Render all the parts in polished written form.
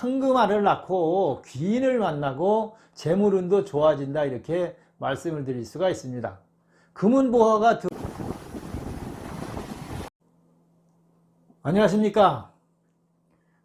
황금알을 낳고 귀인을 만나고 재물운도 좋아진다 이렇게 말씀을 드릴 수가 있습니다. 금운보화가 안녕하십니까.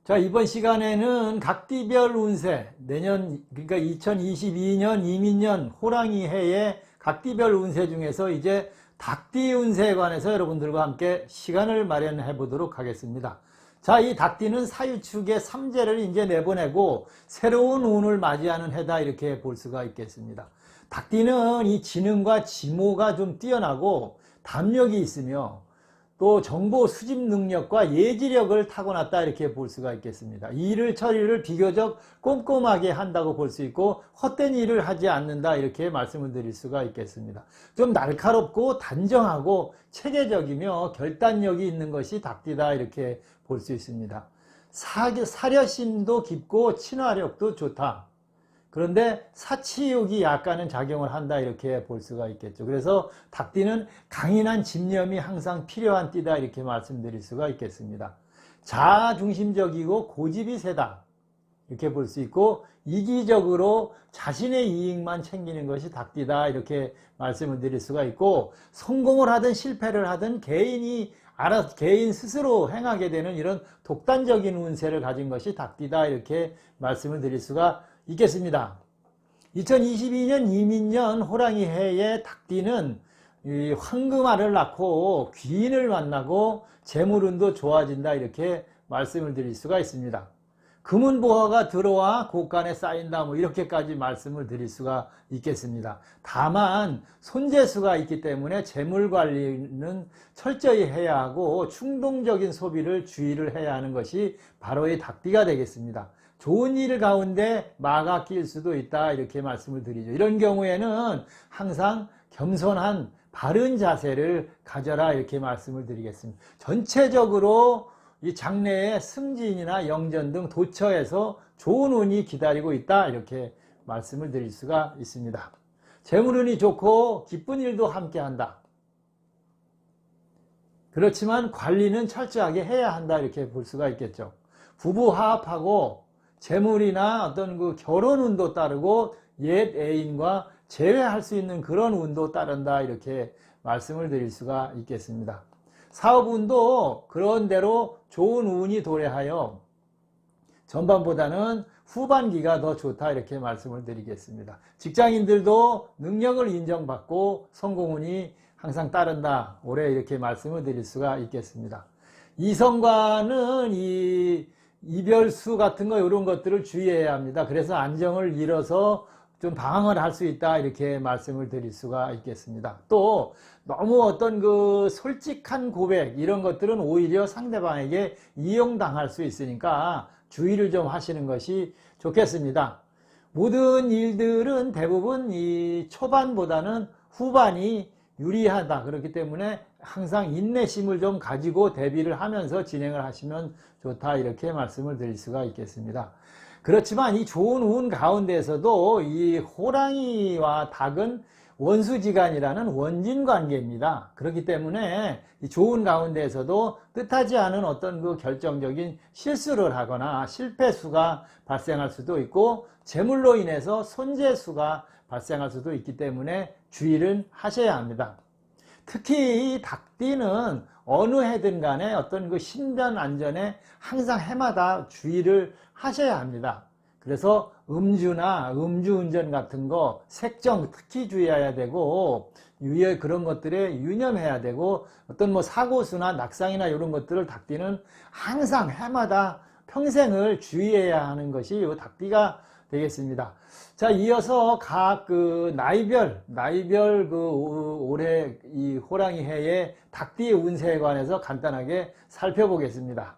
자, 이번 시간에는 각띠별 운세, 내년 그러니까 2022년 이민년 호랑이 해의 각띠별 운세 중에서 이제 닭띠 운세에 관해서 여러분들과 함께 시간을 마련해 보도록 하겠습니다. 자, 이 닭띠는 사유축의 삼재를 이제 내보내고 새로운 운을 맞이하는 해다 이렇게 볼 수가 있겠습니다. 닭띠는 이 지능과 지모가 좀 뛰어나고 담력이 있으며 또 정보 수집 능력과 예지력을 타고났다 이렇게 볼 수가 있겠습니다. 일을 처리를 비교적 꼼꼼하게 한다고 볼 수 있고 헛된 일을 하지 않는다 이렇게 말씀을 드릴 수가 있겠습니다. 좀 날카롭고 단정하고 체계적이며 결단력이 있는 것이 닭띠다 이렇게 볼 수 있습니다. 사려심도 깊고 친화력도 좋다. 그런데 사치욕이 약간은 작용을 한다 이렇게 볼 수가 있겠죠. 그래서 닭띠는 강인한 집념이 항상 필요한 띠다 이렇게 말씀드릴 수가 있겠습니다. 자아중심적이고 고집이 세다 이렇게 볼 수 있고 이기적으로 자신의 이익만 챙기는 것이 닭띠다 이렇게 말씀을 드릴 수가 있고 성공을 하든 실패를 하든 개인 스스로 행하게 되는 이런 독단적인 운세를 가진 것이 닭띠다 이렇게 말씀을 드릴 수가 있겠습니다. 2022년 이민년 호랑이 해의 닭띠는 이 황금알을 낳고 귀인을 만나고 재물운도 좋아진다 이렇게 말씀을 드릴 수가 있습니다. 금운보화가 들어와 곳간에 쌓인다 뭐 이렇게까지 말씀을 드릴 수가 있겠습니다. 다만 손재수가 있기 때문에 재물관리는 철저히 해야 하고 충동적인 소비를 주의를 해야 하는 것이 바로 이 닭띠가 되겠습니다. 좋은 일 가운데 마가 끼일 수도 있다 이렇게 말씀을 드리죠. 이런 경우에는 항상 겸손한 바른 자세를 가져라 이렇게 말씀을 드리겠습니다. 전체적으로 이 장래에 승진이나 영전 등 도처에서 좋은 운이 기다리고 있다 이렇게 말씀을 드릴 수가 있습니다. 재물운이 좋고 기쁜 일도 함께 한다. 그렇지만 관리는 철저하게 해야 한다 이렇게 볼 수가 있겠죠. 부부 화합하고 재물이나 어떤 그 결혼 운도 따르고 옛 애인과 재회할 수 있는 그런 운도 따른다 이렇게 말씀을 드릴 수가 있겠습니다. 사업 운도 그런 대로 좋은 운이 도래하여 전반보다는 후반기가 더 좋다 이렇게 말씀을 드리겠습니다. 직장인들도 능력을 인정받고 성공운이 항상 따른다. 올해 이렇게 말씀을 드릴 수가 있겠습니다. 이성과는 이별수 같은 거 이런 것들을 주의해야 합니다. 그래서 안정을 잃어서 좀 방황을 할 수 있다 이렇게 말씀을 드릴 수가 있겠습니다. 또 너무 어떤 그 솔직한 고백 이런 것들은 오히려 상대방에게 이용당할 수 있으니까 주의를 좀 하시는 것이 좋겠습니다. 모든 일들은 대부분 이 초반보다는 후반이 유리하다. 그렇기 때문에 항상 인내심을 좀 가지고 대비를 하면서 진행을 하시면 좋다 이렇게 말씀을 드릴 수가 있겠습니다. 그렇지만 이 좋은 운 가운데서도 이 호랑이와 닭은 원수지간이라는 원진 관계입니다. 그렇기 때문에 이 좋은 가운데에서도 뜻하지 않은 어떤 그 결정적인 실수를 하거나 실패수가 발생할 수도 있고 재물로 인해서 손재수가 발생할 수도 있기 때문에 주의를 하셔야 합니다. 특히 이 닭띠는 어느 해든 간에 어떤 그 신변 안전에 항상 해마다 주의를 하셔야 합니다. 그래서 음주나 음주운전 같은 거, 색정 특히 주의해야 되고 그런 것들에 유념해야 되고 어떤 뭐 사고수나 낙상이나 이런 것들을 닭띠는 항상 해마다 평생을 주의해야 하는 것이 이 닭띠가 되겠습니다. 자, 이어서 각 그 나이별 그 올해 이 호랑이 해의 닭띠 운세에 관해서 간단하게 살펴보겠습니다.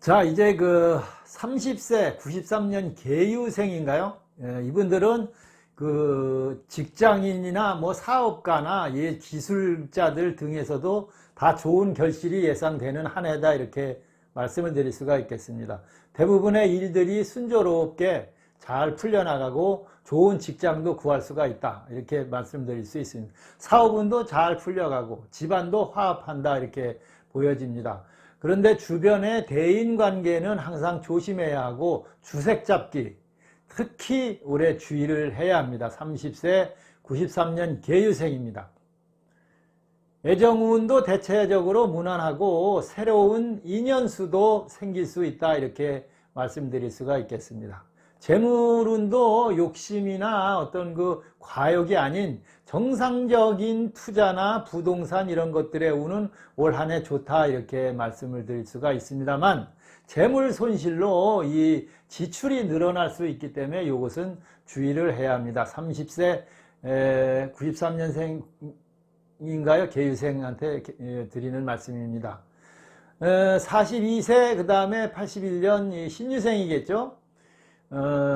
자, 이제 그 30세 93년 계유생인가요? 이분들은 그 직장인이나 뭐 사업가나 기술자들 등에서도 다 좋은 결실이 예상되는 한 해다 이렇게 말씀을 드릴 수가 있겠습니다. 대부분의 일들이 순조롭게 잘 풀려나가고 좋은 직장도 구할 수가 있다 이렇게 말씀드릴 수 있습니다. 사업운도 잘 풀려가고 집안도 화합한다 이렇게 보여집니다. 그런데 주변의 대인관계는 항상 조심해야 하고 주색 잡기 특히 올해 주의를 해야 합니다. 30세 93년 계유생입니다. 애정운도 대체적으로 무난하고 새로운 인연수도 생길 수 있다 이렇게 말씀드릴 수가 있겠습니다. 재물운도 욕심이나 어떤 그 과욕이 아닌 정상적인 투자나 부동산 이런 것들의 운은 올 한 해 좋다 이렇게 말씀을 드릴 수가 있습니다만 재물 손실로 이 지출이 늘어날 수 있기 때문에 이것은 주의를 해야 합니다. 30세 93년생인가요? 계유생한테 드리는 말씀입니다. 42세 그 다음에 81년 신유생이겠죠.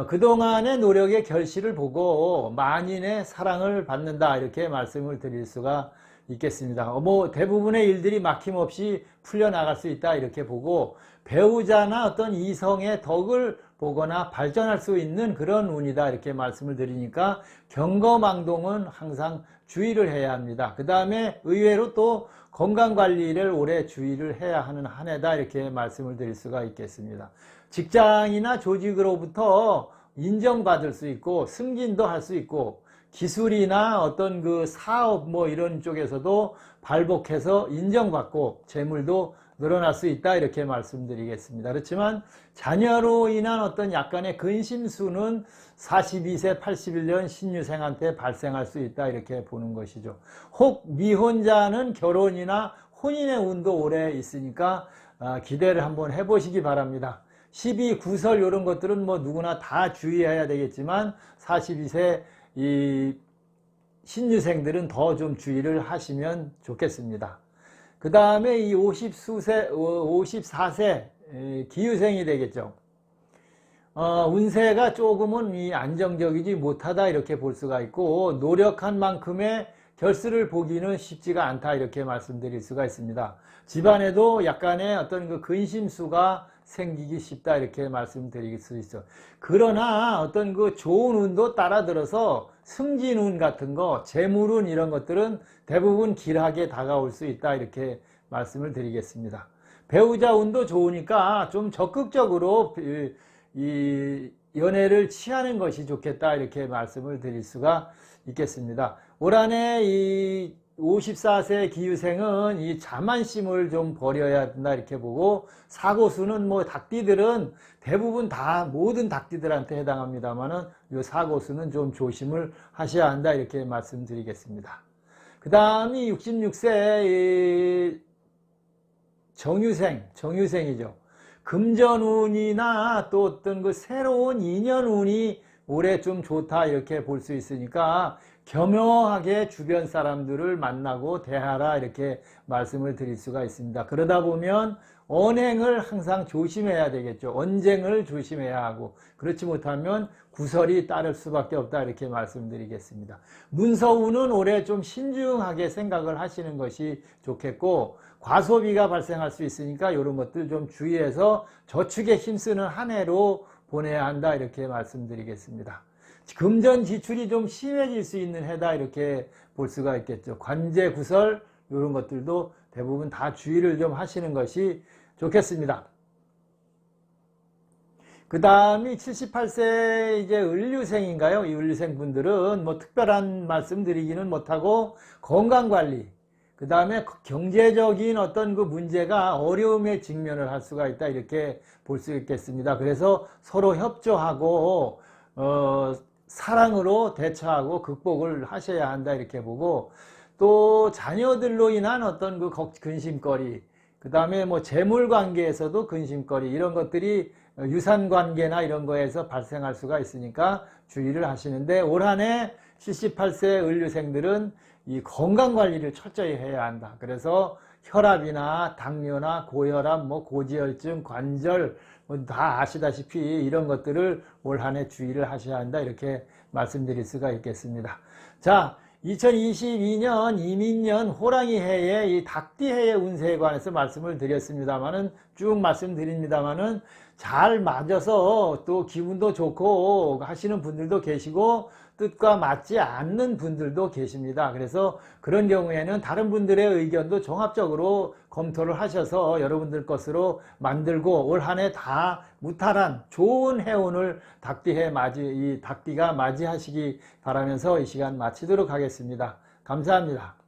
그동안의 노력의 결실을 보고 만인의 사랑을 받는다 이렇게 말씀을 드릴 수가 있겠습니다. 뭐 대부분의 일들이 막힘없이 풀려나갈 수 있다 이렇게 보고 배우자나 어떤 이성의 덕을 보거나 발전할 수 있는 그런 운이다 이렇게 말씀을 드리니까 경거망동은 항상 주의를 해야 합니다. 그 다음에 의외로 또 건강관리를 올해 주의를 해야 하는 한 해다 이렇게 말씀을 드릴 수가 있겠습니다. 직장이나 조직으로부터 인정받을 수 있고 승진도 할 수 있고 기술이나 어떤 그 사업 뭐 이런 쪽에서도 발복해서 인정받고 재물도 늘어날 수 있다 이렇게 말씀드리겠습니다. 그렇지만 자녀로 인한 어떤 약간의 근심수는 42세 81년 신유생한테 발생할 수 있다 이렇게 보는 것이죠. 혹 미혼자는 결혼이나 혼인의 운도 올해 있으니까 기대를 한번 해보시기 바랍니다. 12구설 이런 것들은 뭐 누구나 다 주의해야 되겠지만 42세 이 신유생들은 더 좀 주의를 하시면 좋겠습니다. 그 다음에 이 54세 기유생이 되겠죠. 운세가 조금은 이 안정적이지 못하다 이렇게 볼 수가 있고 노력한 만큼의 결실을 보기는 쉽지가 않다 이렇게 말씀드릴 수가 있습니다. 집안에도 약간의 어떤 그 근심수가 생기기 쉽다 이렇게 말씀드릴 수 있어. 그러나 어떤 그 좋은 운도 따라들어서 승진운 같은 거, 재물운 이런 것들은 대부분 길하게 다가올 수 있다 이렇게 말씀을 드리겠습니다. 배우자 운도 좋으니까 좀 적극적으로 이 연애를 취하는 것이 좋겠다 이렇게 말씀을 드릴 수가 있겠습니다. 올 한 해 이 54세 기유생은 이 자만심을 좀 버려야 된다 이렇게 보고 사고수는 뭐 닭띠들은 대부분 다 모든 닭띠들한테 해당합니다만은 이 사고수는 좀 조심을 하셔야 한다 이렇게 말씀드리겠습니다. 그 다음이 66세 정유생이죠. 금전운이나 또 어떤 그 새로운 인연운이 올해 좀 좋다 이렇게 볼 수 있으니까 겸허하게 주변 사람들을 만나고 대하라 이렇게 말씀을 드릴 수가 있습니다. 그러다 보면 언행을 항상 조심해야 되겠죠. 언쟁을 조심해야 하고 그렇지 못하면 구설이 따를 수밖에 없다 이렇게 말씀드리겠습니다. 문서운은 올해 좀 신중하게 생각을 하시는 것이 좋겠고 과소비가 발생할 수 있으니까 이런 것들 좀 주의해서 저축에 힘쓰는 한 해로 보내야 한다 이렇게 말씀드리겠습니다. 금전 지출이 좀 심해질 수 있는 해다 이렇게 볼 수가 있겠죠. 관제 구설 이런 것들도 대부분 다 주의를 좀 하시는 것이 좋겠습니다. 그 다음이 78세 이제 을류생인가요? 이 을류생 분들은 뭐 특별한 말씀 드리기는 못하고 건강관리, 그 다음에 경제적인 어떤 그 문제가 어려움에 직면을 할 수가 있다 이렇게 볼 수 있겠습니다. 그래서 서로 협조하고 사랑으로 대처하고 극복을 하셔야 한다 이렇게 보고 또 자녀들로 인한 어떤 그 근심거리, 그 다음에 뭐 재물 관계에서도 근심거리 이런 것들이 유산 관계나 이런 거에서 발생할 수가 있으니까 주의를 하시는데 올 한 해 78세 을류생들은 이 건강 관리를 철저히 해야 한다. 그래서 혈압이나 당뇨나 고혈압, 뭐 고지혈증, 관절 뭐 다 아시다시피 이런 것들을 올 한 해 주의를 하셔야 한다. 이렇게 말씀드릴 수가 있겠습니다. 자, 2022년 이민년 호랑이 해의 이 닭띠 해의 운세에 관해서 말씀을 드렸습니다만은 쭉 말씀드립니다만은 잘 맞아서 또 기분도 좋고 하시는 분들도 계시고 뜻과 맞지 않는 분들도 계십니다. 그래서 그런 경우에는 다른 분들의 의견도 종합적으로 검토를 하셔서 여러분들 것으로 만들고 올 한 해 다 무탈한 좋은 해운을 닭띠가 맞이하시기 바라면서 이 시간 마치도록 하겠습니다. 감사합니다.